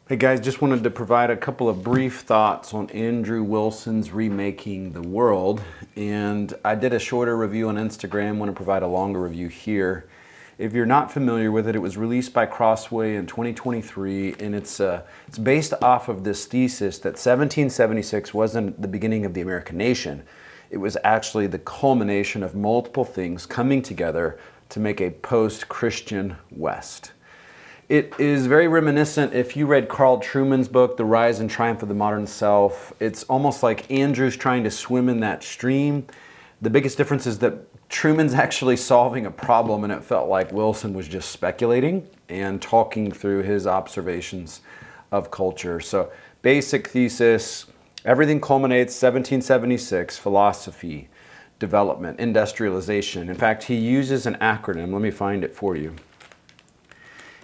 Hey guys, just wanted to provide a couple of brief thoughts on Andrew Wilson's Remaking the World. And I did a shorter review on Instagram, want to provide a longer review here. If you're not familiar with it, it was released by Crossway in 2023, and it's based off of this thesis that 1776 wasn't the beginning of the American nation. It was actually the culmination of multiple things coming together to make a post-Christian West. It is very reminiscent, if you read Carl Trueman's book, The Rise and Triumph of the Modern Self, it's almost like Andrew's trying to swim in that stream. The biggest difference is that Trueman's actually solving a problem, and it felt like Wilson was just speculating and talking through his observations of culture. So basic thesis, everything culminates 1776, philosophy, development, industrialization. In fact, he uses an acronym. Let me find it for you.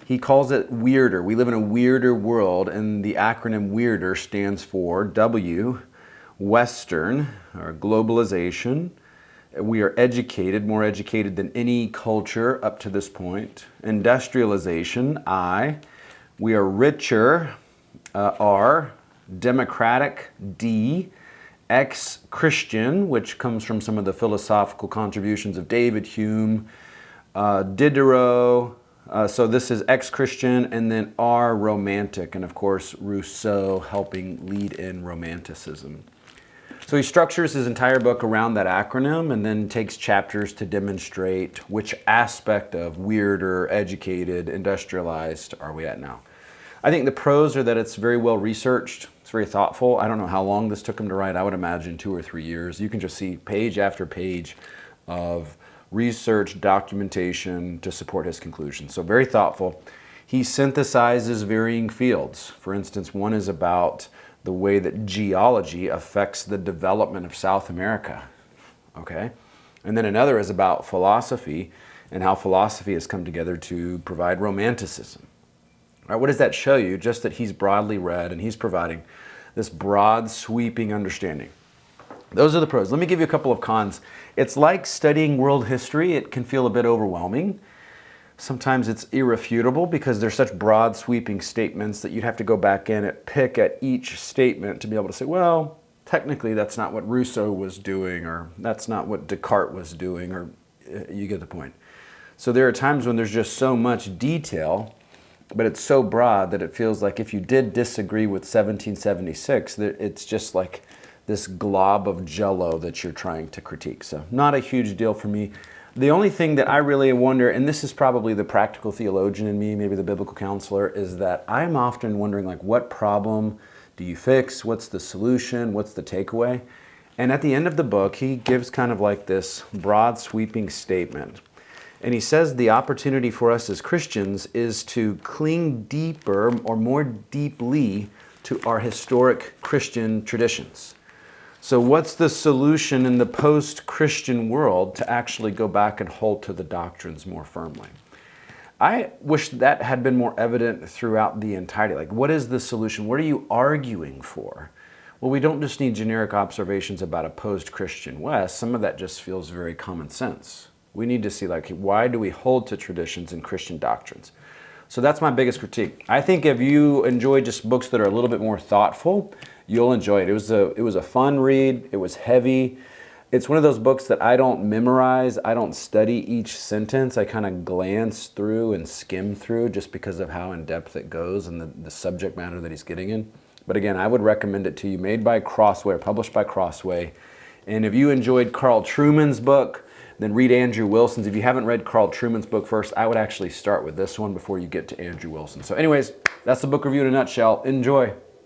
He calls it weirder. We live in a weirder world, and the acronym weirder stands for W, Western, or globalization. We are educated, more educated than any culture up to this point. Industrialization, I. We are richer, R. Democratic, D. Ex-Christian, which comes from some of the philosophical contributions of David Hume, Diderot. So this is ex-Christian, and then R, romantic, and of course Rousseau helping lead in romanticism. So he structures his entire book around that acronym and then takes chapters to demonstrate which aspect of weirder, educated, industrialized are we at now. I think the pros are that it's very well researched, it's very thoughtful. I don't know how long this took him to write. I would imagine 2 or 3 years. You can just see page after page of research, documentation to support his conclusions. So very thoughtful. He synthesizes varying fields. For instance, one is about the way that geology affects the development of South America. Okay? And then another is about philosophy and how philosophy has come together to provide romanticism. All right, what does that show you? Just that he's broadly read and he's providing this broad, sweeping understanding. Those are the pros. Let me give you a couple of cons. It's like studying world history. It can feel a bit overwhelming. Sometimes it's irrefutable because there's such broad sweeping statements that you'd have to go back in and pick at each statement to be able to say, well, technically that's not what Rousseau was doing, or that's not what Descartes was doing, or you get the point. So there are times when there's just so much detail, but it's so broad that it feels like if you did disagree with 1776, that it's just like this glob of jello that you're trying to critique. So not a huge deal for me. The only thing that I really wonder, and this is probably the practical theologian in me, maybe the biblical counselor, is that I'm often wondering, like, what problem do you fix? What's the solution? What's the takeaway? And at the end of the book, he gives kind of like this broad sweeping statement. And he says the opportunity for us as Christians is to cling deeper or more deeply to our historic Christian traditions. So what's the solution in the post-Christian world to actually go back and hold to the doctrines more firmly? I wish that had been more evident throughout the entirety. Like, what is the solution? What are you arguing for? Well, we don't just need generic observations about a post-Christian West. Some of that just feels very common sense. We need to see, like, why do we hold to traditions and Christian doctrines? So that's my biggest critique. I think if you enjoy just books that are a little bit more thoughtful, you'll enjoy it. It was a fun read. It was heavy. It's one of those books that I don't memorize. I don't study each sentence. I kind of glance through and skim through just because of how in depth it goes and the subject matter that he's getting in. But again, I would recommend it to you. Made by Crossway, or published by Crossway. And if you enjoyed Carl Trueman's book, then read Andrew Wilson's. If you haven't read Carl Trueman's book first, I would actually start with this one before you get to Andrew Wilson. So anyways, that's the book review in a nutshell. Enjoy.